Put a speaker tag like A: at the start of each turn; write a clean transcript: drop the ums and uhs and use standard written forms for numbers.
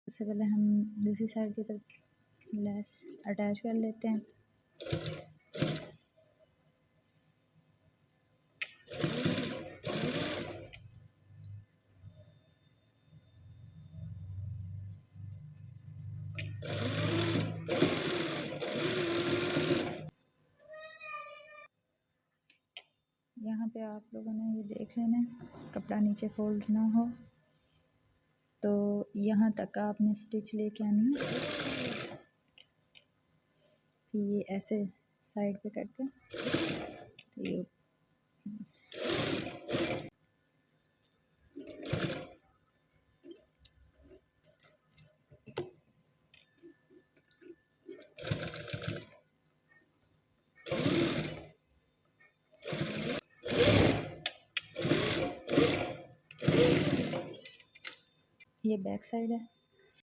A: सबसे पहले हम दूसरी साइड की तरफ लेस अटैच कर लेते हैं। यहाँ पे आप लोगों ने ये देख लेना है, कपड़ा नीचे फोल्ड ना हो, तो यहाँ तक आपने स्टिच लेके आनी है। फिर ये ऐसे साइड पे करके तो ये बैक साइड है।